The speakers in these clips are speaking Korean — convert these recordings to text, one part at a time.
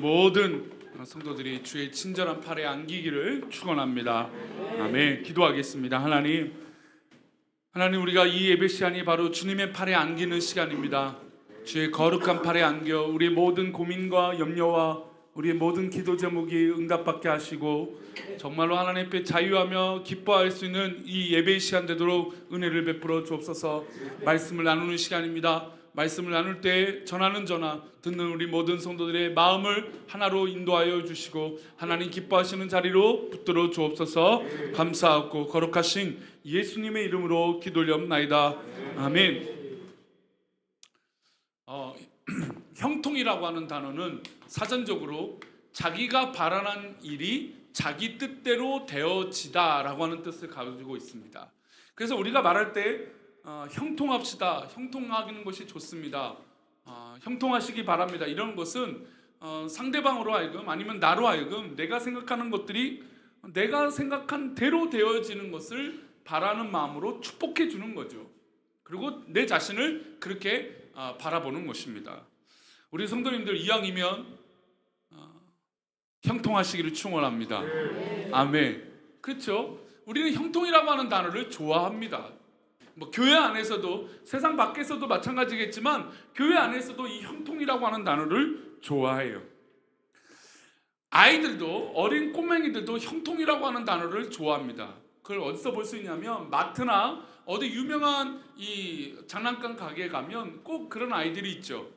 모든 성도들이 주의 친절한 팔에 안기기를 축원합니다. 아멘. 기도하겠습니다. 하나님, 우리가 이 예배 시간이 바로 주님의 팔에 안기는 시간입니다. 주의 거룩한 팔에 안겨 우리의 모든 고민과 염려와 우리의 모든 기도 제목이 응답받게 하시고 정말로 하나님 앞에 자유하며 기뻐할 수 있는 이 예배 시간 되도록 은혜를 베풀어 주옵소서. 말씀을 나누는 시간입니다. 말씀을 나눌 때 전하는 전하 듣는 우리 모든 성도들의 마음을 하나로 인도하여 주시고 하나님 기뻐하시는 자리로 붙들어 주옵소서. 감사하고 거룩하신 예수님의 이름으로 기도올리옵나이다. 아멘. 형통이라고 하는 단어는 사전적으로 자기가 바라는 일이 자기 뜻대로 되어지다 라고 하는 뜻을 가지고 있습니다. 그래서 우리가 말할 때 형통합시다, 형통하는 것이 좋습니다, 형통하시기 바랍니다, 이런 것은 상대방으로 하여금 아니면 나로 하여금 내가 생각하는 것들이 내가 생각한 대로 되어지는 것을 바라는 마음으로 축복해 주는 거죠. 그리고 내 자신을 그렇게 바라보는 것입니다. 우리 성도님들 이왕이면 형통하시기를 축원합니다. 아멘. 그렇죠? 우리는 형통이라고 하는 단어를 좋아합니다. 교회 안에서도 세상 밖에서도 마찬가지겠지만 교회 안에서도 이 형통이라고 하는 단어를 좋아해요. 아이들도, 어린 꼬맹이들도 형통이라고 하는 단어를 좋아합니다. 그걸 어디서 볼 수 있냐면 마트나 어디 유명한 이 장난감 가게에 가면 꼭 그런 아이들이 있죠.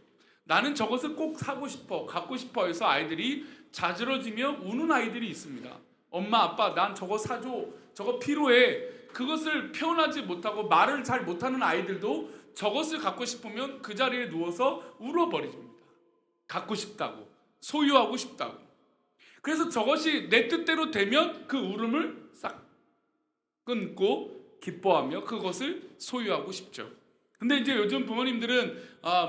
나는 저것을 꼭 사고 싶어, 갖고 싶어 해서 아이들이 자지러지며 우는 아이들이 있습니다. 엄마 아빠 난 저거 사줘, 저거 필요해. 그것을 표현하지 못하고 말을 잘 못하는 아이들도 저것을 갖고 싶으면 그 자리에 누워서 울어버립니다. 갖고 싶다고, 소유하고 싶다고. 그래서 저것이 내 뜻대로 되면 그 울음을 싹 끊고 기뻐하며 그것을 소유하고 싶죠. 근데 이제 요즘 부모님들은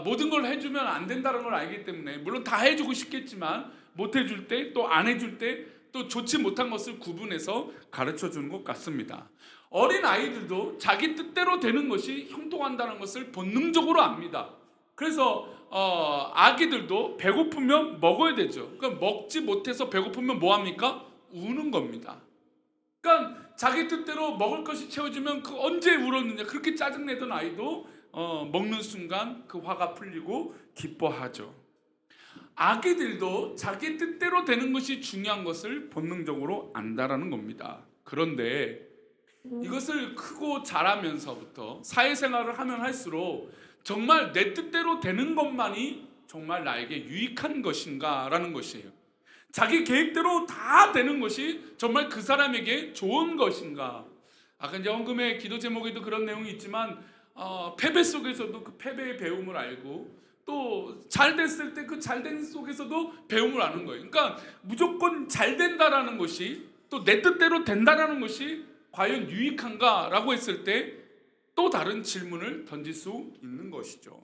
모든 걸 해주면 안 된다는 걸 알기 때문에 물론 다 해주고 싶겠지만 못 해줄 때, 또 안 해줄 때, 또 좋지 못한 것을 구분해서 가르쳐 주는 것 같습니다. 어린 아이들도 자기 뜻대로 되는 것이 형통한다는 것을 본능적으로 압니다. 그래서 아기들도 배고프면 먹어야 되죠. 그러니까 먹지 못해서 배고프면 뭐 합니까? 우는 겁니다. 그러니까 자기 뜻대로 먹을 것이 채워지면 그 언제 울었느냐, 그렇게 짜증내던 아이도 먹는 순간 그 화가 풀리고 기뻐하죠. 아기들도 자기 뜻대로 되는 것이 중요한 것을 본능적으로 안다라는 겁니다. 그런데 이것을 크고 자라면서부터 사회생활을 하면 할수록 정말 내 뜻대로 되는 것만이 정말 나에게 유익한 것인가 라는 것이에요. 자기 계획대로 다 되는 것이 정말 그 사람에게 좋은 것인가. 아까 이제 헌금의 기도 제목에도 그런 내용이 있지만 패배 속에서도 그 패배의 배움을 알고 또 잘 됐을 때 그 잘된 속에서도 배움을 아는 거예요. 그러니까 무조건 잘 된다라는 것이 또 내 뜻대로 된다라는 것이 과연 유익한가라고 했을 때 또 다른 질문을 던질 수 있는 것이죠.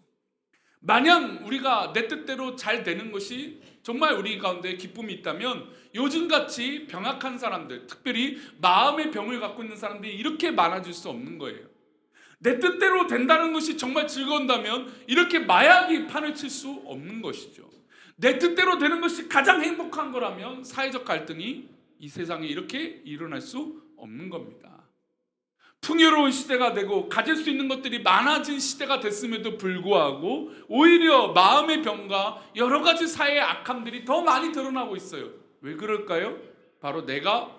마냥 우리가 내 뜻대로 잘 되는 것이 정말 우리 가운데 기쁨이 있다면 요즘같이 병약한 사람들, 특별히 마음의 병을 갖고 있는 사람들이 이렇게 많아질 수 없는 거예요. 내 뜻대로 된다는 것이 정말 즐거운다면 이렇게 마약이 판을 칠 수 없는 것이죠. 내 뜻대로 되는 것이 가장 행복한 거라면 사회적 갈등이 이 세상에 이렇게 일어날 수 없는 겁니다. 풍요로운 시대가 되고 가질 수 있는 것들이 많아진 시대가 됐음에도 불구하고 오히려 마음의 병과 여러 가지 사회의 악함들이 더 많이 드러나고 있어요. 왜 그럴까요? 바로 내가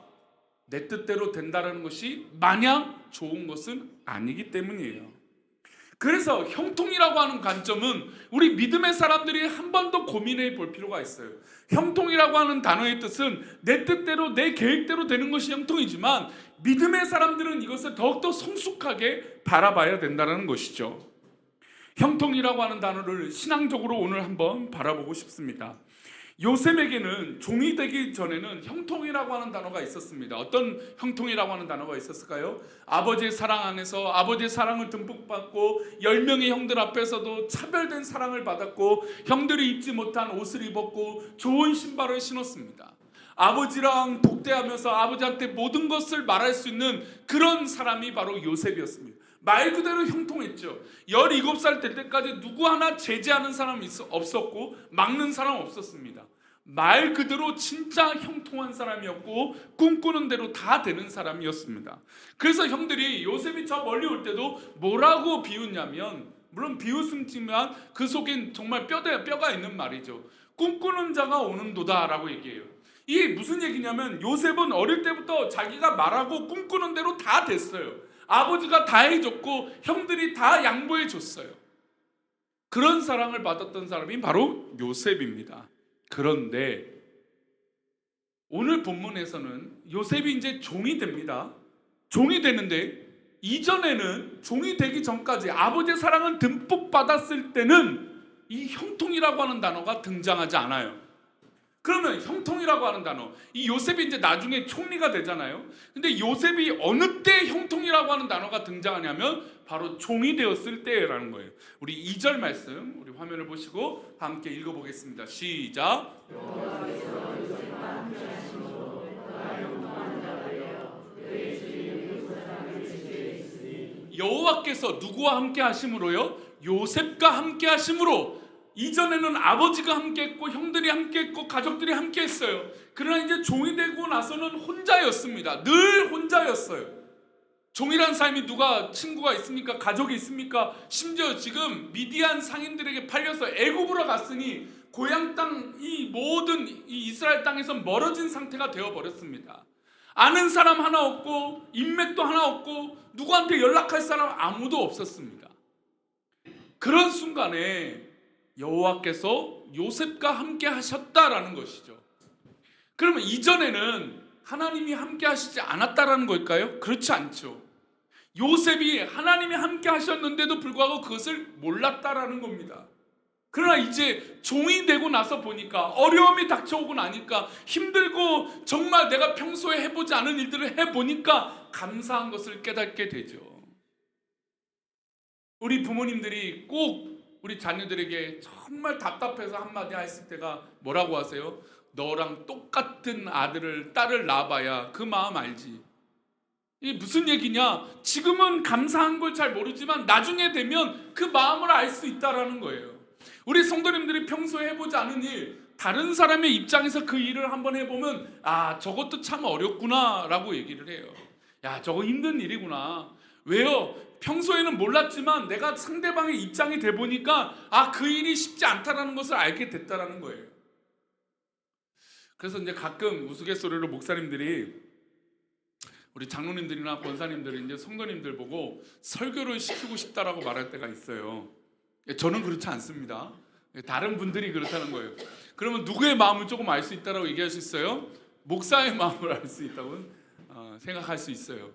내 뜻대로 된다는 것이 마냥 좋은 것은 아니기 때문이에요. 그래서 형통이라고 하는 관점은 우리 믿음의 사람들이 한 번 더 고민해 볼 필요가 있어요. 형통이라고 하는 단어의 뜻은 내 뜻대로 내 계획대로 되는 것이 형통이지만 믿음의 사람들은 이것을 더욱더 성숙하게 바라봐야 된다는 것이죠. 형통이라고 하는 단어를 신앙적으로 오늘 한번 바라보고 싶습니다. 요셉에게는 종이 되기 전에는 형통이라고 하는 단어가 있었습니다. 어떤 형통이라고 하는 단어가 있었을까요? 아버지의 사랑 안에서 아버지의 사랑을 듬뿍 받고 10명의 형들 앞에서도 차별된 사랑을 받았고 형들이 입지 못한 옷을 입었고 좋은 신발을 신었습니다. 아버지랑 독대하면서 아버지한테 모든 것을 말할 수 있는 그런 사람이 바로 요셉이었습니다. 말 그대로 형통했죠. 17살 될 때까지 누구 하나 제재하는 사람이 없었고 막는 사람 없었습니다. 말 그대로 진짜 형통한 사람이었고 꿈꾸는 대로 다 되는 사람이었습니다. 그래서 형들이 요셉이 저 멀리 올 때도 뭐라고 비웃냐면, 물론 비웃음지만 그 속엔 정말 뼈가 있는 말이죠. 꿈꾸는 자가 오는도다 라고 얘기해요. 이게 무슨 얘기냐면, 요셉은 어릴 때부터 자기가 말하고 꿈꾸는 대로 다 됐어요. 아버지가 다 해줬고 형들이 다 양보해 줬어요. 그런 사랑을 받았던 사람이 바로 요셉입니다. 그런데 오늘 본문에서는 요셉이 이제 종이 됩니다. 종이 되는데, 이전에는 종이 되기 전까지 아버지의 사랑을 듬뿍 받았을 때는 이 형통이라고 하는 단어가 등장하지 않아요. 그러면 형통이라고 하는 단어, 이 요셉이 이제 나중에 총리가 되잖아요. 근데 요셉이 어느 때 형통이라고 하는 단어가 등장하냐면 바로 종이 되었을 때라는 거예요. 우리 2절 말씀 우리 화면을 보시고 함께 읽어보겠습니다. 시작. 여호와께서 누구와 함께 하심으로요? 요셉과 함께 하심으로. 이전에는 아버지가 함께 했고 형들이 함께 했고 가족들이 함께 했어요. 그러나 이제 종이 되고 나서는 혼자였습니다. 늘 혼자였어요. 종이란 삶이 누가 친구가 있습니까? 가족이 있습니까? 심지어 지금 미디안 상인들에게 팔려서 애굽으로 갔으니 고향 땅, 이 모든 이 이스라엘 땅에서 멀어진 상태가 되어버렸습니다. 아는 사람 하나 없고 인맥도 하나 없고 누구한테 연락할 사람 아무도 없었습니다. 그런 순간에 여호와께서 요셉과 함께 하셨다라는 것이죠. 그러면 이전에는 하나님이 함께 하시지 않았다라는 걸까요? 그렇지 않죠. 요셉이 하나님이 함께 하셨는데도 불구하고 그것을 몰랐다라는 겁니다. 그러나 이제 종이 되고 나서 보니까, 어려움이 닥쳐오고 나니까, 힘들고 정말 내가 평소에 해보지 않은 일들을 해보니까 감사한 것을 깨닫게 되죠. 우리 부모님들이 꼭 우리 자녀들에게 정말 답답해서 한마디 했을 때가 뭐라고 하세요? 너랑 똑같은 아들을 딸을 낳아봐야 그 마음 알지. 이게 무슨 얘기냐? 지금은 감사한 걸 잘 모르지만 나중에 되면 그 마음을 알 수 있다라는 거예요. 우리 성도님들이 평소에 해보지 않은 일, 다른 사람의 입장에서 그 일을 한번 해보면 아, 저것도 참 어렵구나 라고 얘기를 해요. 야, 저거 힘든 일이구나. 왜요? 평소에는 몰랐지만 내가 상대방의 입장이 돼 보니까 아, 그 일이 쉽지 않다라는 것을 알게 됐다라는 거예요. 그래서 이제 가끔 우스갯소리로 목사님들이 우리 장로님들이나 권사님들이 이제 성도님들 보고 설교를 시키고 싶다라고 말할 때가 있어요. 저는 그렇지 않습니다. 다른 분들이 그렇다는 거예요. 그러면 누구의 마음을 조금 알 수 있다라고 얘기할 수 있어요? 목사의 마음을 알 수 있다고 생각할 수 있어요.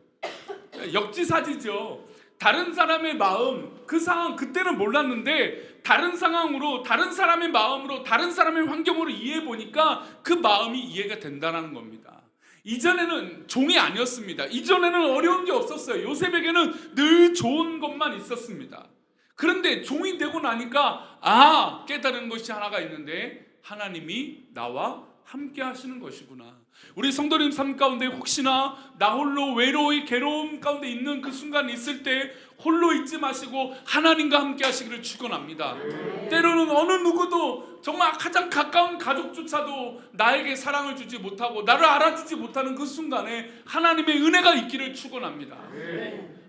역지사지죠. 다른 사람의 마음, 그 상황 그때는 몰랐는데 다른 상황으로, 다른 사람의 마음으로, 다른 사람의 환경으로 이해해 보니까 그 마음이 이해가 된다는 겁니다. 이전에는 종이 아니었습니다. 이전에는 어려운 게 없었어요. 요셉에게는 늘 좋은 것만 있었습니다. 그런데 종이 되고 나니까 아, 깨달은 것이 하나가 있는데, 하나님이 나와 함께 하시는 것이구나. 우리 성도님 삶 가운데 혹시나 나 홀로 외로이 괴로움 가운데 있는 그 순간이 있을 때 홀로 있지 마시고 하나님과 함께 하시기를 축원합니다. 때로는 어느 누구도, 정말 가장 가까운 가족조차도 나에게 사랑을 주지 못하고 나를 알아주지 못하는 그 순간에 하나님의 은혜가 있기를 축원합니다.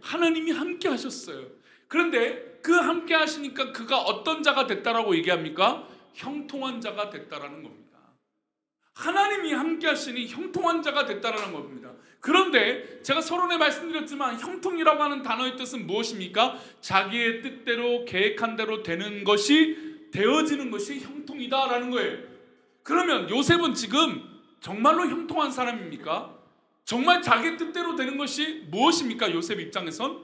하나님이 함께 하셨어요. 그런데 그 함께 하시니까 그가 어떤 자가 됐다라고 얘기합니까? 형통한 자가 됐다라는 겁니다. 하나님이 함께 하시니 형통한 자가 됐다라는 겁니다. 그런데 제가 서론에 말씀드렸지만 형통이라고 하는 단어의 뜻은 무엇입니까? 자기의 뜻대로 계획한 대로 되는 것이, 되어지는 것이 형통이다라는 거예요. 그러면 요셉은 지금 정말로 형통한 사람입니까? 정말 자기 뜻대로 되는 것이 무엇입니까? 요셉 입장에선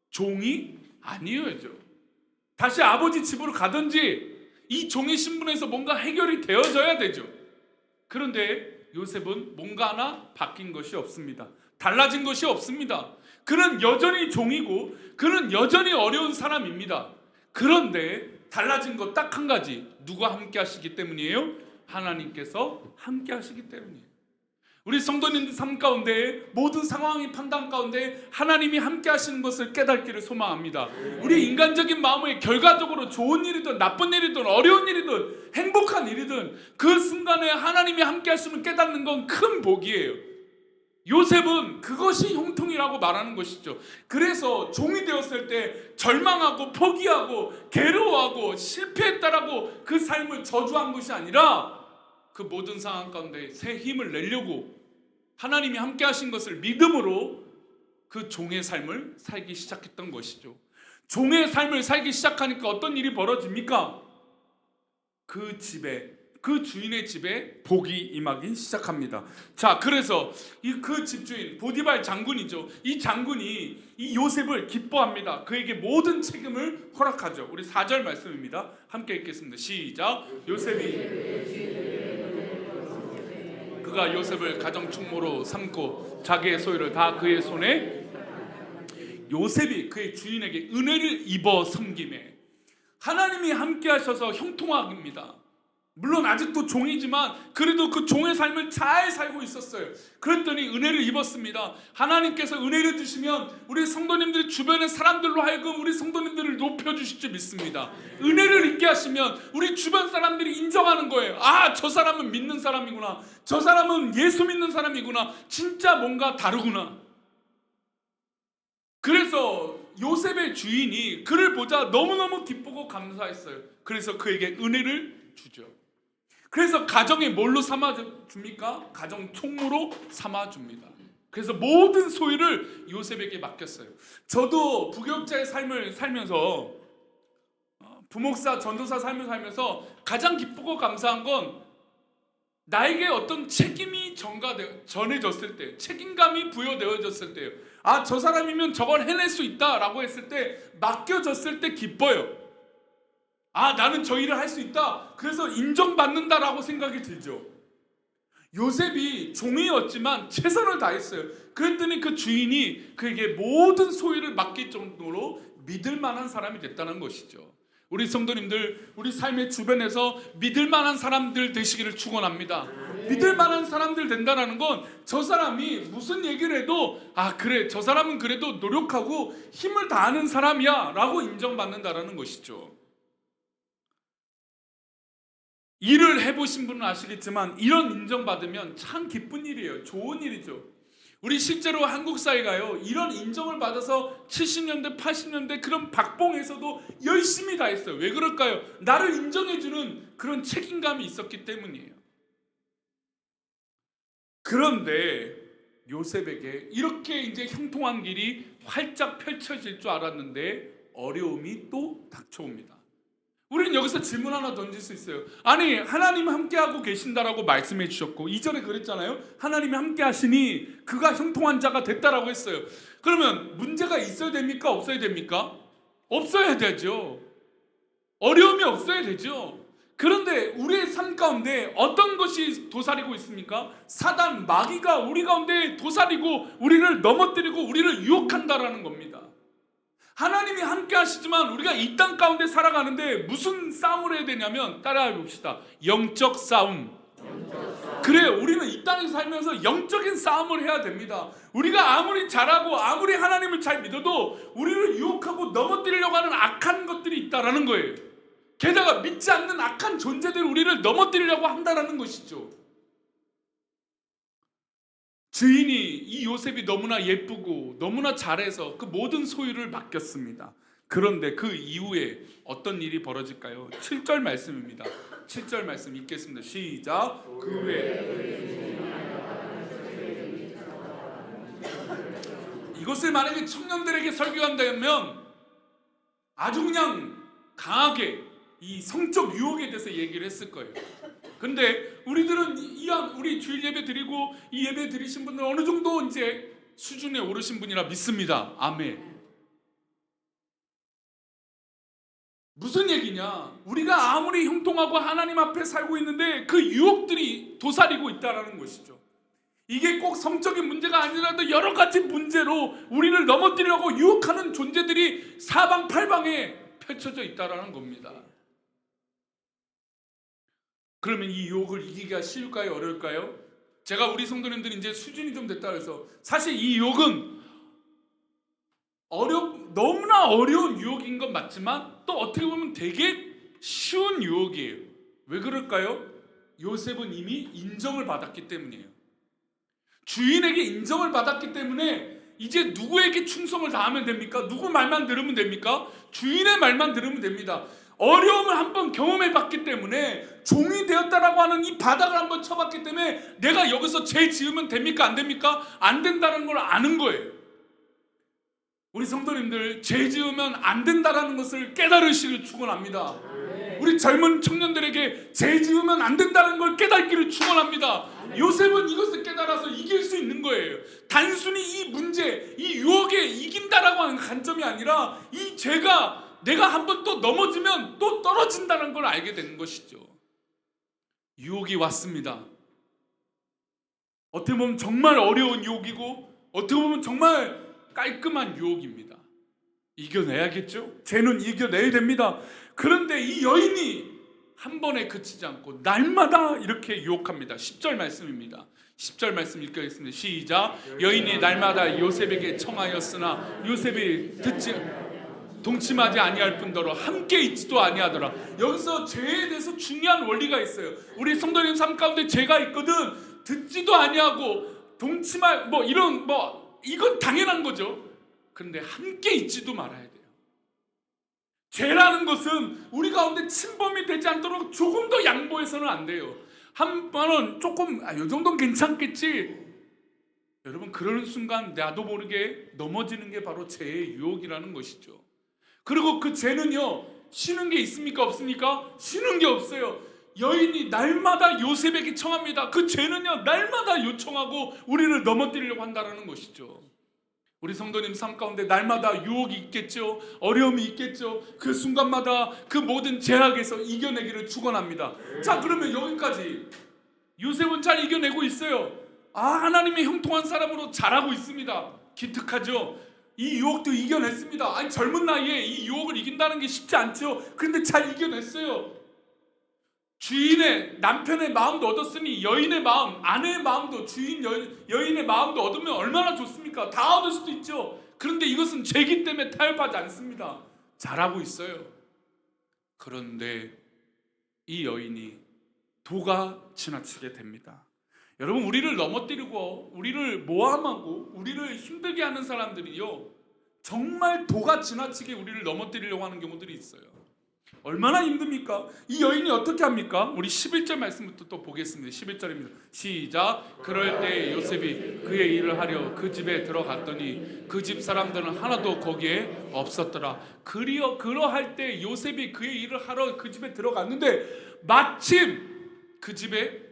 종이 아니어야죠. 다시 아버지 집으로 가든지 이 종의 신분에서 뭔가 해결이 되어져야 되죠. 그런데 요셉은 뭔가 하나 바뀐 것이 없습니다. 달라진 것이 없습니다. 그는 여전히 종이고 그는 여전히 어려운 사람입니다. 그런데 달라진 것 딱 한 가지, 누가 함께 하시기 때문이에요? 하나님께서 함께 하시기 때문이에요. 우리 성도님들 삶 가운데 모든 상황이 판단 가운데 하나님이 함께 하시는 것을 깨닫기를 소망합니다. 우리 인간적인 마음에 결과적으로 좋은 일이든 나쁜 일이든 어려운 일이든 행복한 일이든 그 순간에 하나님이 함께 하시면 깨닫는 건 큰 복이에요. 요셉은 그것이 형통이라고 말하는 것이죠. 그래서 종이 되었을 때 절망하고 포기하고 괴로워하고 실패했다라고 그 삶을 저주한 것이 아니라 그 모든 상황 가운데 새 힘을 내려고 하나님이 함께 하신 것을 믿음으로 그 종의 삶을 살기 시작했던 것이죠. 종의 삶을 살기 시작하니까 어떤 일이 벌어집니까? 그 집에, 그 주인의 집에 복이 임하기 시작합니다. 자, 그래서 그 집주인 보디발 장군이죠. 이 장군이 이 요셉을 기뻐합니다. 그에게 모든 책임을 허락하죠. 우리 4절 말씀입니다. 함께 읽겠습니다. 시작. 그가 요셉을 가정 충모로 삼고 자기의 소유를 다 그의 손에, 요셉이 그의 주인에게 은혜를 입어 섬김에 하나님이 함께 하셔서 형통합니다. 물론 아직도 종이지만 그래도 그 종의 삶을 잘 살고 있었어요. 그랬더니 은혜를 입었습니다. 하나님께서 은혜를 주시면 우리 성도님들이 주변의 사람들로 하여금 우리 성도님들을 높여주실 줄 믿습니다. 은혜를 입게 하시면 우리 주변 사람들이 인정하는 거예요. 아, 저 사람은 믿는 사람이구나. 저 사람은 예수 믿는 사람이구나. 진짜 뭔가 다르구나. 그래서 요셉의 주인이 그를 보자 너무너무 기쁘고 감사했어요. 그래서 그에게 은혜를 주죠. 그래서 가정에 뭘로 삼아줍니까? 가정 총무로 삼아줍니다. 그래서 모든 소유를 요셉에게 맡겼어요. 저도 부교육자의 삶을 살면서, 부목사, 전도사 삶을 살면서 가장 기쁘고 감사한 건 나에게 어떤 책임이 전해졌을 때, 책임감이 부여되어졌을 때요. 아, 저 사람이면 저걸 해낼 수 있다라고 했을 때, 맡겨졌을 때 기뻐요. 아, 나는 저 일을 할 수 있다. 그래서 인정받는다라고 생각이 들죠. 요셉이 종이었지만 최선을 다했어요. 그랬더니 그 주인이 그에게 모든 소유를 맡길 정도로 믿을 만한 사람이 됐다는 것이죠. 우리 성도님들, 우리 삶의 주변에서 믿을 만한 사람들 되시기를 축원합니다. 믿을 만한 사람들 된다는 건 저 사람이 무슨 얘기를 해도 아, 그래, 저 사람은 그래도 노력하고 힘을 다하는 사람이야 라고 인정받는다는 것이죠. 일을 해보신 분은 아시겠지만 이런 인정받으면 참 기쁜 일이에요. 좋은 일이죠. 우리 실제로 한국 사회가요, 이런 인정을 받아서 70년대 80년대 그런 박봉에서도 열심히 다 했어요. 왜 그럴까요? 나를 인정해주는 그런 책임감이 있었기 때문이에요. 그런데 요셉에게 이렇게 이제 형통한 길이 활짝 펼쳐질 줄 알았는데 어려움이 또 닥쳐옵니다. 우리는 여기서 질문 하나 던질 수 있어요. 아니, 하나님 함께하고 계신다라고 말씀해 주셨고 2절에 그랬잖아요. 하나님이 함께 하시니 그가 형통한 자가 됐다라고 했어요. 그러면 문제가 있어야 됩니까? 없어야 됩니까? 없어야 되죠. 어려움이 없어야 되죠. 그런데 우리의 삶 가운데 어떤 것이 도사리고 있습니까? 사단, 마귀가 우리 가운데 도사리고 우리를 넘어뜨리고 우리를 유혹한다라는 겁니다. 하나님이 함께 하시지만 우리가 이 땅 가운데 살아가는데 무슨 싸움을 해야 되냐면, 따라해 봅시다. 영적 싸움. 그래요. 우리는 이 땅에 살면서 영적인 싸움을 해야 됩니다. 우리가 아무리 잘하고 아무리 하나님을 잘 믿어도 우리를 유혹하고 넘어뜨리려고 하는 악한 것들이 있다라는 거예요. 게다가 믿지 않는 악한 존재들이 우리를 넘어뜨리려고 한다라는 것이죠. 주인이 이 요셉이 너무나 예쁘고 너무나 잘해서 그 모든 소유를 맡겼습니다. 그런데 그 이후에 어떤 일이 벌어질까요? 7절 말씀입니다. 7절 말씀 읽겠습니다. 시작. 그 후에 이것을 만약에 청년들에게 설교한다면 아주 그냥 강하게 이 성적 유혹에 대해서 얘기를 했을 거예요. 근데 우리들은 우리 주일 예배 드리고 이 예배 드리신 분들 어느 정도 이제 수준에 오르신 분이라 믿습니다. 아멘. 무슨 얘기냐? 우리가 아무리 형통하고 하나님 앞에 살고 있는데 그 유혹들이 도사리고 있다는 것이죠. 이게 꼭 성적인 문제가 아니라도 여러 가지 문제로 우리를 넘어뜨리려고 유혹하는 존재들이 사방팔방에 펼쳐져 있다는 겁니다. 그러면 이 유혹을 이기기가 쉬울까요? 어려울까요? 제가 우리 성도님들이 이제 수준이 좀 됐다 그래서 사실 이 유혹은 너무나 어려운 유혹인 건 맞지만 또 어떻게 보면 되게 쉬운 유혹이에요. 왜 그럴까요? 요셉은 이미 인정을 받았기 때문이에요. 주인에게 인정을 받았기 때문에 이제 누구에게 충성을 다하면 됩니까? 누구 말만 들으면 됩니까? 주인의 말만 들으면 됩니다. 어려움을 한번 경험해 봤기 때문에, 종이 되었다라고 하는 이 바닥을 한번 쳐봤기 때문에 내가 여기서 죄 지으면 됩니까? 안 됩니까? 안 된다는 걸 아는 거예요. 우리 성도님들, 죄 지으면 안 된다라는 것을 깨달으시길 축원합니다. 우리 젊은 청년들에게 죄 지으면 안 된다는 걸 깨닫기를 축원합니다. 요셉은 이것을 깨달아서 이길 수 있는 거예요. 단순히 이 문제, 이 유혹에 이긴다라고 하는 관점이 아니라 이 죄가 내가 한번 또 넘어지면 또 떨어진다는 걸 알게 되는 것이죠. 유혹이 왔습니다. 어떻게 보면 정말 어려운 유혹이고 어떻게 보면 정말 깔끔한 유혹입니다. 이겨내야겠죠? 죄는 이겨내야 됩니다. 그런데 이 여인이 한 번에 그치지 않고 날마다 이렇게 유혹합니다. 10절 말씀입니다. 10절 말씀 읽겠습니다. 시작. 여인이 날마다 요셉에게 청하였으나 요셉이 동침하지 아니할 뿐더러 함께 있지도 아니하더라. 여기서 죄에 대해서 중요한 원리가 있어요. 우리 성도님 삶 가운데 죄가 있거든. 듣지도 아니하고 동침할 이건 당연한 거죠. 그런데 함께 있지도 말아야 돼요. 죄라는 것은 우리 가운데 침범이 되지 않도록 조금 더 양보해서는 안 돼요. 한 번은 조금 이 정도는 괜찮겠지. 여러분, 그러는 순간 나도 모르게 넘어지는 게 바로 죄의 유혹이라는 것이죠. 그리고 그 죄는요, 쉬는 게 있습니까? 없습니까? 쉬는 게 없어요. 여인이 날마다 요셉에게 청합니다. 그 죄는요, 날마다 요청하고 우리를 넘어뜨리려고 한다는 것이죠. 우리 성도님 삶 가운데 날마다 유혹이 있겠죠. 어려움이 있겠죠. 그 순간마다 그 모든 제약에서 이겨내기를 축원합니다. 자, 그러면 여기까지 요셉은 잘 이겨내고 있어요. 하나님의 형통한 사람으로 잘하고 있습니다. 기특하죠. 이 유혹도 이겨냈습니다. 젊은 나이에 이 유혹을 이긴다는 게 쉽지 않죠. 그런데 잘 이겨냈어요. 주인의 남편의 마음도 얻었으니 여인의 마음, 아내의 마음도, 여인의 마음도 얻으면 얼마나 좋습니까? 다 얻을 수도 있죠. 그런데 이것은 죄기 때문에 타협하지 않습니다. 잘하고 있어요. 그런데 이 여인이 도가 지나치게 됩니다. 여러분, 우리를 넘어뜨리고 우리를 모함하고 우리를 힘들게 하는 사람들이요, 정말 도가 지나치게 우리를 넘어뜨리려고 하는 경우들이 있어요. 얼마나 힘듭니까? 이 여인이 어떻게 합니까? 우리 11절 말씀부터 또 보겠습니다. 11절입니다. 시작. 그럴 때 요셉이 그의 일을 하려 그 집에 들어갔더니 그 집 사람들은 하나도 거기에 없었더라. 그러할 때 요셉이 그의 일을 하러 그 집에 들어갔는데 마침 그 집에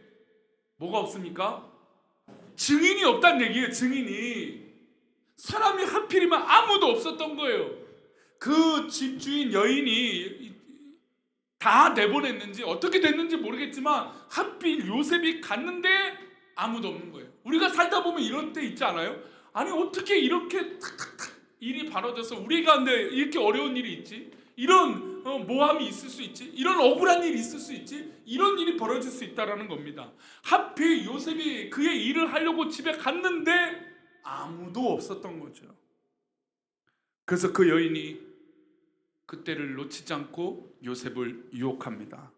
뭐가 없습니까? 증인이 없다는 얘기예요. 증인이. 사람이 하필이면 아무도 없었던 거예요. 그 집주인 여인이 다 내보냈는지 어떻게 됐는지 모르겠지만 하필 요셉이 갔는데 아무도 없는 거예요. 우리가 살다 보면 이런 때 있지 않아요? 아니, 어떻게 이렇게 탁탁탁 일이 벌어져서 우리 가운데 이렇게 어려운 일이 있지? 이런 모함이 있을 수 있지? 이런 억울한 일이 있을 수 있지? 이런 일이 벌어질 수 있다는 겁니다. 하필 요셉이 그의 일을 하려고 집에 갔는데 아무도 없었던 거죠. 그래서 그 여인이 그때를 놓치지 않고 요셉을 유혹합니다.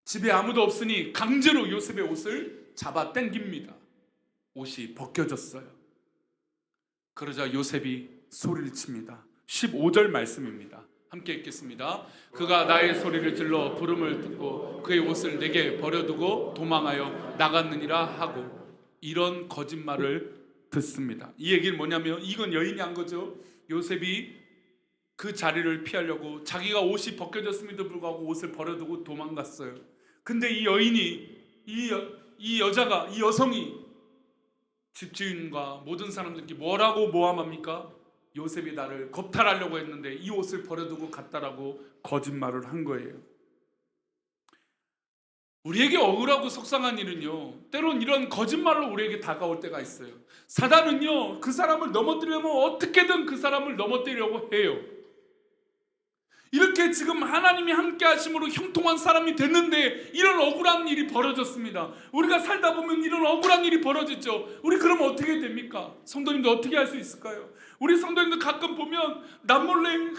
집에 아무도 없으니 강제로 요셉의 옷을 잡아 당깁니다. 옷이 벗겨졌어요. 그러자 요셉이 소리를 칩니다. 15절 말씀입니다. 함께 읽겠습니다. 그가 나의 소리를 질러 부름을 듣고 그의 옷을 내게 버려두고 도망하여 나갔느니라 하고, 이런 거짓말을 듣습니다. 이 얘기는 뭐냐면, 이건 여인이 한 거죠. 요셉이 그 자리를 피하려고 자기가 옷이 벗겨졌음에도 불구하고 옷을 버려두고 도망갔어요. 근데 이 여인이, 이 여자가, 이 여성이 집주인과 모든 사람들께 뭐라고 모함합니까? 요셉이 나를 겁탈하려고 했는데 이 옷을 버려두고 갔다라고 거짓말을 한 거예요. 우리에게 억울하고 속상한 일은요, 때론 이런 거짓말로 우리에게 다가올 때가 있어요. 사단은요, 그 사람을 넘어뜨리려면 어떻게든 그 사람을 넘어뜨리려고 해요. 이렇게 지금 하나님이 함께 하심으로 형통한 사람이 됐는데 이런 억울한 일이 벌어졌습니다. 우리가 살다 보면 이런 억울한 일이 벌어졌죠. 우리 그러면 어떻게 됩니까? 성도님들 어떻게 할 수 있을까요? 우리 성도님들 가끔 보면 남몰래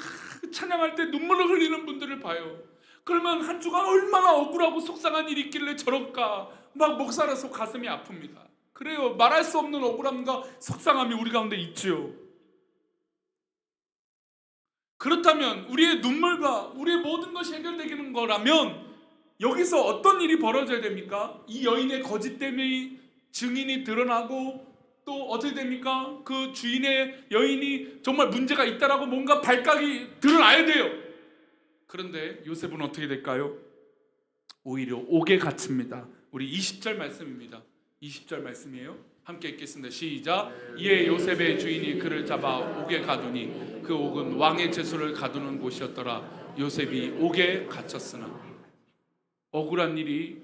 찬양할 때 눈물을 흘리는 분들을 봐요. 그러면 한 주간 얼마나 억울하고 속상한 일이 있길래 저럴까 막 목살아서 가슴이 아픕니다. 그래요. 말할 수 없는 억울함과 속상함이 우리 가운데 있죠. 그렇다면 우리의 눈물과 우리의 모든 것이 해결되는 거라면 여기서 어떤 일이 벌어져야 됩니까? 이 여인의 거짓 때문에 증인이 드러나고 또 어떻게 됩니까? 그 주인의 여인이 정말 문제가 있다라고 뭔가 발각이 드러나야 돼요. 그런데 요셉은 어떻게 될까요? 오히려 옥에 갇힙니다. 우리 20절 말씀입니다. 20절 말씀이에요. 함께 읽겠습니다. 시작. 이에 요셉의 주인이 그를 잡아 옥에 가두니 그 옥은 왕의 제수를 가두는 곳이었더라. 요셉이 옥에 갇혔으나. 억울한 일이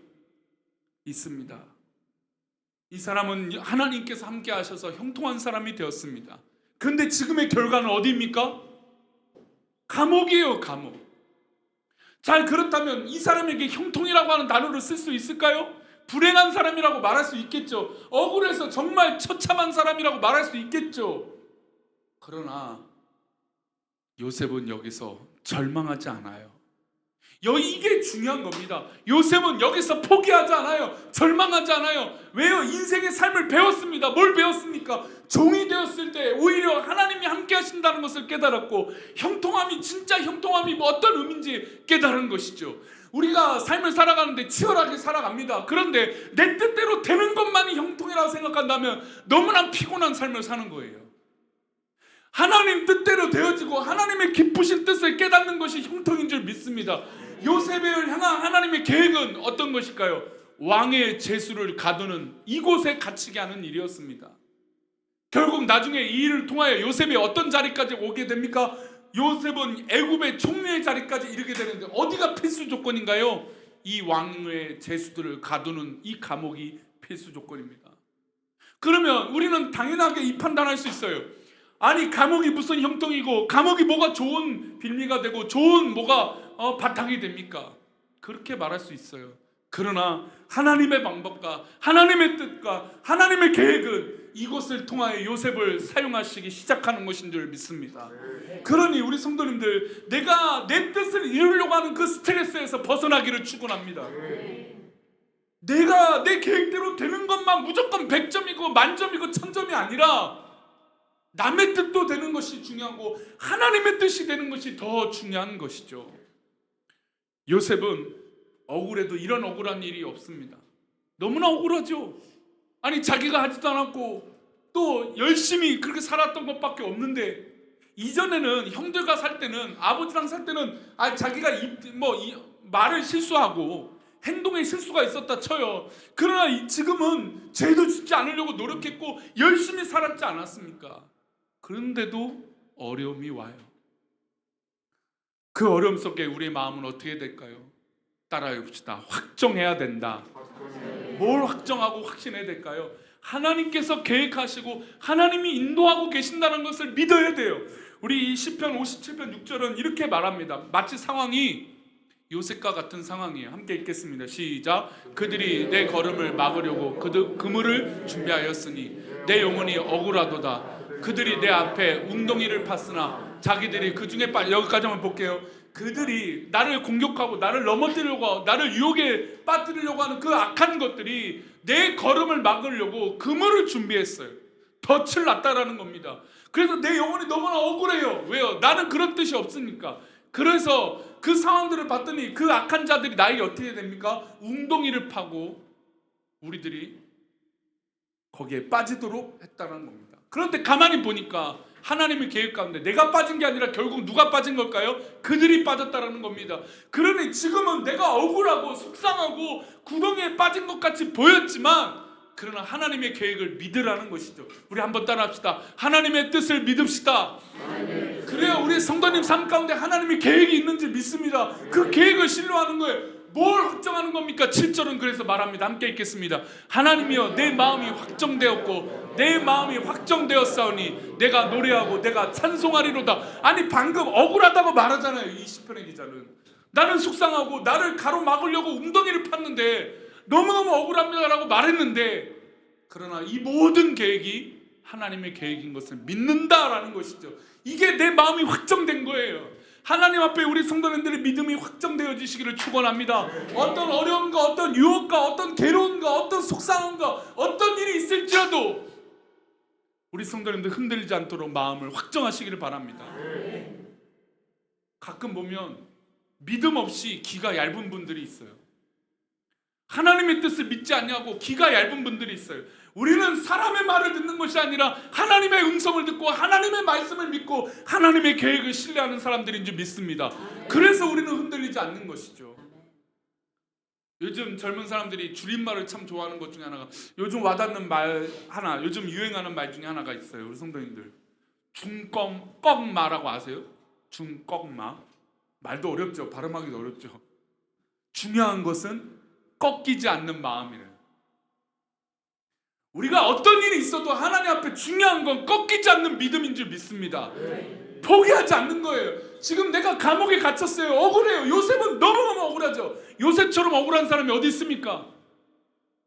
있습니다. 이 사람은 하나님께서 함께 하셔서 형통한 사람이 되었습니다. 그런데 지금의 결과는 어디입니까? 감옥이에요. 감옥. 자, 그렇다면 이 사람에게 형통이라고 하는 단어를 쓸 수 있을까요? 불행한 사람이라고 말할 수 있겠죠. 억울해서 정말 처참한 사람이라고 말할 수 있겠죠. 그러나 요셉은 여기서 절망하지 않아요. 이게 중요한 겁니다. 요셉은 여기서 포기하지 않아요. 절망하지 않아요. 왜요? 인생의 삶을 배웠습니다. 뭘 배웠습니까? 종이 되었을 때 오히려 하나님이 함께 하신다는 것을 깨달았고, 형통함이 진짜 형통함이 뭐 어떤 의미인지 깨달은 것이죠. 우리가 삶을 살아가는데 치열하게 살아갑니다. 그런데 내 뜻대로 되는 것만이 형통이라고 생각한다면 너무나 피곤한 삶을 사는 거예요. 하나님 뜻대로 되어지고 하나님의 기쁘신 뜻을 깨닫는 것이 형통인 줄 믿습니다. 요셉을 향한 하나님의 계획은 어떤 것일까요? 왕의 제수를 가두는 이곳에 갇히게 하는 일이었습니다. 결국 나중에 이 일을 통하여 요셉이 어떤 자리까지 오게 됩니까? 요셉은 애굽의 총리의 자리까지 이르게 되는데 어디가 필수 조건인가요? 이 왕의 제수들을 가두는 이 감옥이 필수 조건입니다. 그러면 우리는 당연하게 이 판단할 수 있어요. 아니, 감옥이 무슨 형통이고 감옥이 뭐가 좋은 빌미가 되고 좋은 뭐가 바탕이 됩니까? 그렇게 말할 수 있어요. 그러나 하나님의 방법과 하나님의 뜻과 하나님의 계획은 이것을 통하여 요셉을 사용하시기 시작하는 것인 줄 믿습니다. 그러니 우리 성도님들, 내가 내 뜻을 이루려고 하는 그 스트레스에서 벗어나기를 축원합니다. 내가 내 계획대로 되는 것만 무조건 100점이고 만점이고 1000점이 아니라 남의 뜻도 되는 것이 중요하고 하나님의 뜻이 되는 것이 더 중요한 것이죠. 요셉은 억울해도 이런 억울한 일이 없습니다. 너무나 억울하죠. 아니, 자기가 하지도 않았고 또 열심히 그렇게 살았던 것밖에 없는데, 이전에는 형들과 살 때는, 아버지랑 살 때는 자기가 말을 실수하고 행동에 실수가 있었다 쳐요. 그러나 지금은 죄도 짓지 않으려고 노력했고 열심히 살았지 않았습니까? 그런데도 어려움이 와요. 그 어려움 속에 우리의 마음은 어떻게 될까요? 따라해 봅시다. 확정해야 된다. 뭘 확정하고 확신해야 될까요? 하나님께서 계획하시고 하나님이 인도하고 계신다는 것을 믿어야 돼요. 우리 이 시편 57편 6절은 이렇게 말합니다. 마치 상황이 요셉과 같은 상황이에요. 함께 읽겠습니다. 시작. 그들이 내 걸음을 막으려고 그물을 준비하였으니 내 영혼이 억울하도다. 그들이 내 앞에 웅덩이를 팠으나 자기들이 그 중에 여기까지만 볼게요. 그들이 나를 공격하고 나를 넘어뜨리려고 하고 나를 유혹에 빠뜨리려고 하는 그 악한 것들이 내 걸음을 막으려고 그물을 준비했어요. 덫을 놨다라는 겁니다. 그래서 내 영혼이 너무나 억울해요. 왜요? 나는 그런 뜻이 없으니까. 그래서 그 상황들을 봤더니 그 악한 자들이 나에게 어떻게 됩니까? 웅덩이를 파고 우리들이 거기에 빠지도록 했다는 겁니다. 그런데 가만히 보니까 하나님의 계획 가운데 내가 빠진 게 아니라 결국 누가 빠진 걸까요? 그들이 빠졌다라는 겁니다. 그러니 지금은 내가 억울하고 속상하고 구덩이에 빠진 것 같이 보였지만, 그러나 하나님의 계획을 믿으라는 것이죠. 우리 한번 따라합시다. 하나님의 뜻을 믿읍시다. 그래야 우리 성도님 삶 가운데 하나님의 계획이 있는지 믿습니다. 그 계획을 신뢰하는 거예요. 뭘 확정하는 겁니까? 7절은 그래서 말합니다. 함께 읽겠습니다. 하나님이여 내 마음이 확정되었고 내 마음이 확정되었사오니 내가 노래하고 내가 찬송하리로다. 아니 방금 억울하다고 말하잖아요. 이 시편의 기자는. 나는 속상하고 나를 가로막으려고 웅덩이를 팠는데 너무너무 억울합니다라고 말했는데, 그러나 이 모든 계획이 하나님의 계획인 것을 믿는다라는 것이죠. 이게 내 마음이 확정된 거예요. 하나님 앞에 우리 성도님들의 믿음이 확정되어지시기를 축원합니다. 어떤 어려움과 어떤 유혹과 어떤 괴로움과 어떤 속상함과 어떤 일이 있을지라도 우리 성도님들 흔들리지 않도록 마음을 확정하시기를 바랍니다. 가끔 보면 믿음 없이 기가 얇은 분들이 있어요. 하나님의 뜻을 믿지 않냐고 기가 얇은 분들이 있어요. 우리는 사람의 말을 듣는 것이 아니라 하나님의 음성을 듣고 하나님의 말씀을 믿고 하나님의 계획을 신뢰하는 사람들인 줄 믿습니다. 그래서 우리는 흔들리지 않는 것이죠. 요즘 젊은 사람들이 줄임말을 참 좋아하는 것 중에 하나가, 요즘 와닿는 말 하나, 요즘 유행하는 말 중에 하나가 있어요. 우리 성도님들, 중꺽마라고 아세요? 중꺽마. 말도 어렵죠. 발음하기도 어렵죠. 중요한 것은 꺾이지 않는 마음이래요. 우리가 어떤 일이 있어도 하나님 앞에 중요한 건 꺾이지 않는 믿음인 줄 믿습니다. 포기하지 않는 거예요. 지금 내가 감옥에 갇혔어요. 억울해요. 요셉은 너무너무 억울하죠. 요셉처럼 억울한 사람이 어디 있습니까?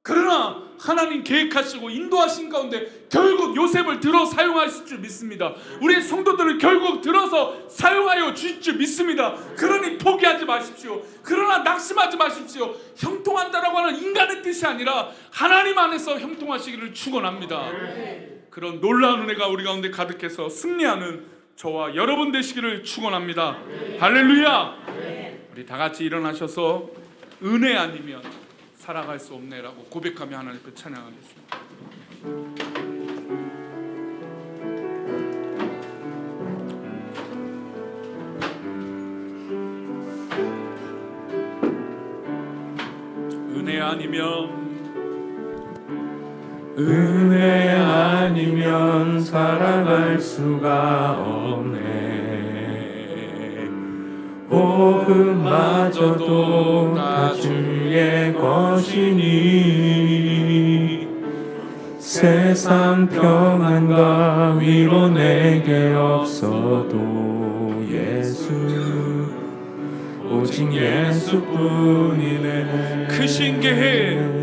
그러나 하나님 계획하시고 인도하신 가운데 결국 요셉을 들어 사용하실 줄 믿습니다. 우리 성도들을 결국 들어서 사용하여 주실 줄 믿습니다. 그러니 포기하지 마십시오. 그러나 낙심하지 마십시오. 형통한다라고 하는 인간의 뜻이 아니라 하나님 안에서 형통하시기를 축원합니다. 그런 놀라운 은혜가 우리 가운데 가득해서 승리하는 저와 여러분 되시기를 축원합니다. 할렐루야. 우리 다 같이 일어나셔서 은혜 아니면 살아갈 수 없네라고 고백하며 하나님께 찬양하겠습니다. 은혜 아니면 살아갈 수가 없네. 복음마저도 다 주의 것이니 세상 평안과 위로 내게 없어도 예수, 오직 예수뿐이네. 그 신계해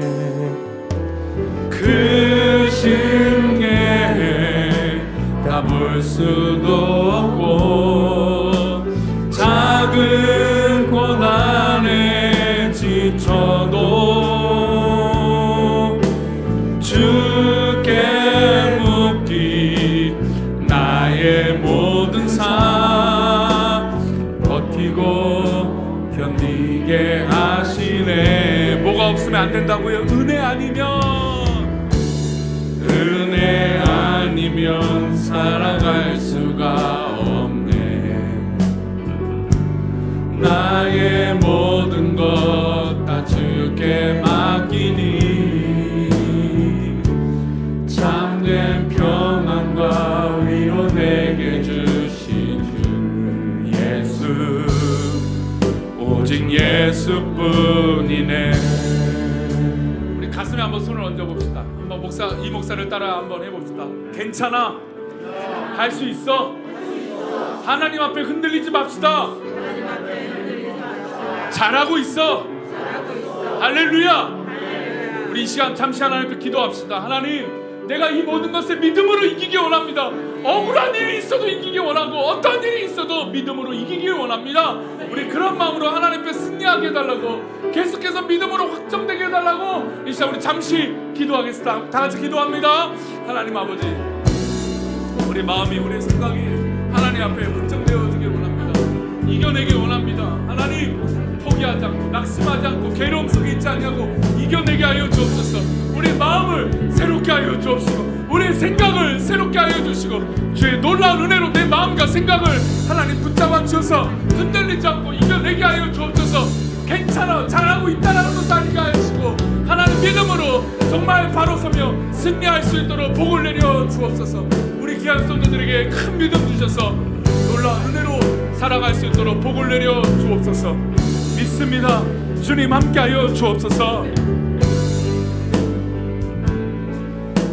다 볼 수도 없고 작은 고난에 지쳐도 주께 묻기 나의 모든 삶 버티고 견디게 하시네. 뭐가 없으면 안 된다고요? 은혜 아니면 살아갈 수가 없네. 나의 모든 것 다 주께 맡기니 참된 평안과 위로 내게 주신 주 예수, 오직 예수뿐이네. 우리 가슴에 한번 손을 얹어봅시다. 한번 이 목사를 따라 한번 해봅시다. 괜찮아. 할 수 있어. 하나님 앞에 흔들리지 맙시다. 잘하고 있어. 할렐루야. 우리 이 시간 잠시 하나님께 기도합시다. 하나님, 내가 이 모든 것을 믿음으로 이기기 원합니다. 억울한 일이 있어도 이기기 원하고 어떤 일이 있어도 믿음으로 이기기 원합니다. 우리 그런 마음으로 하나님 앞에 승리하게 해달라고, 계속해서 믿음으로 확정되게 해달라고 이 시간 우리 잠시 기도하겠습니다. 다 같이 기도합니다. 하나님 아버지, 우리 마음이 우리 생각이 하나님 앞에 확정되어지길 원합니다. 이겨내길 원합니다. 하나님, 포기하지 않고 낙심하지 않고 괴로움 속에 있지 않냐고 이겨내게 하여 주옵소서. 우리 마음을 새롭게 하여 주옵시고 우리 생각을 새롭게 하여 주시고 주의 놀라운 은혜로 내 마음과 생각을 하나님 붙잡아 주셔서 흔들리지 않고 이겨내게 하여 주옵소서. 괜찮아, 잘하고 있다는 것을 알게 하시고 하나님 믿음으로 정말 바로 서며 승리할 수 있도록 복을 내려 주옵소서. 우리 귀한 성도들에게 큰 믿음 주셔서 놀라운 은혜로 살아갈 수 있도록 복을 내려 주옵소서. 믿습니다. 주님 함께하여 주옵소서.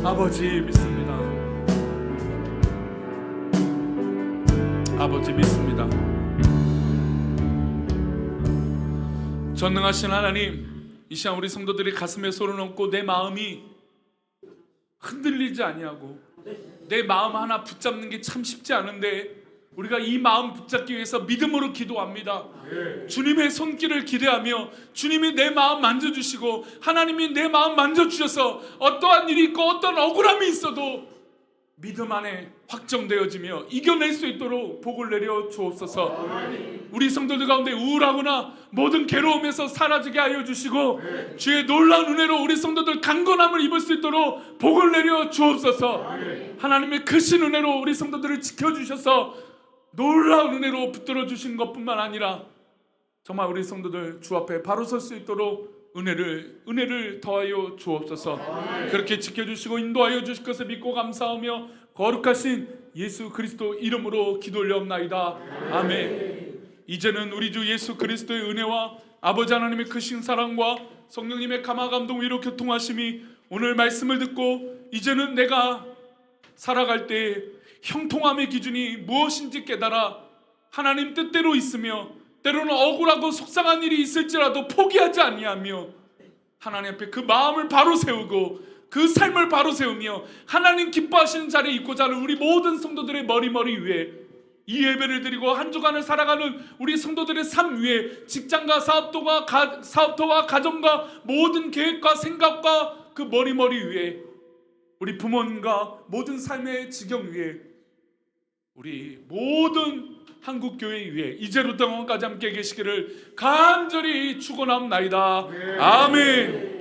아버지 믿습니다. 아버지 믿습니다. 전능하신 하나님, 이 시간 우리 성도들이 가슴에 손을 얹고 내 마음이 흔들리지 아니하고 내 마음 하나 붙잡는 게 참 쉽지 않은데 우리가 이 마음 붙잡기 위해서 믿음으로 기도합니다. 주님의 손길을 기대하며 주님이 내 마음 만져주시고 하나님이 내 마음 만져주셔서 어떠한 일이 있고 어떤 억울함이 있어도 믿음 안에 확정되어지며 이겨낼 수 있도록 복을 내려 주옵소서. 우리 성도들 가운데 우울하거나 모든 괴로움에서 사라지게 하여 주시고 주의 놀라운 은혜로 우리 성도들 강건함을 입을 수 있도록 복을 내려 주옵소서. 하나님의 크신 은혜로 우리 성도들을 지켜주셔서 놀라운 은혜로 붙들어 주신 것뿐만 아니라 정말 우리 성도들 주 앞에 바로 설 수 있도록 은혜를 더하여 주옵소서. 그렇게 지켜주시고 인도하여 주실 것을 믿고 감사하며 거룩하신 예수 그리스도 이름으로 기도 올려옵나이다. 아멘. 이제는 우리 주 예수 그리스도의 은혜와 아버지 하나님의 크신 사랑과 성령님의 감화 감동 위로 교통하심이 오늘 말씀을 듣고 이제는 내가 살아갈 때 형통함의 기준이 무엇인지 깨달아 하나님 뜻대로 있으며 때로는 억울하고 속상한 일이 있을지라도 포기하지 아니하며 하나님 앞에 그 마음을 바로 세우고 그 삶을 바로 세우며 하나님 기뻐하시는 자리에 있고자 하는 우리 모든 성도들의 머리 위에 이 예배를 드리고 한 주간을 살아가는 우리 성도들의 삶 위에 직장과 사업터와 가정과 모든 계획과 생각과 그 머리 위에 우리 부모님과 모든 삶의 지경 위에 우리 모든 한국교회 위에 이제로부터 영원까지 함께 계시기를 간절히 축원합나이다. 아멘.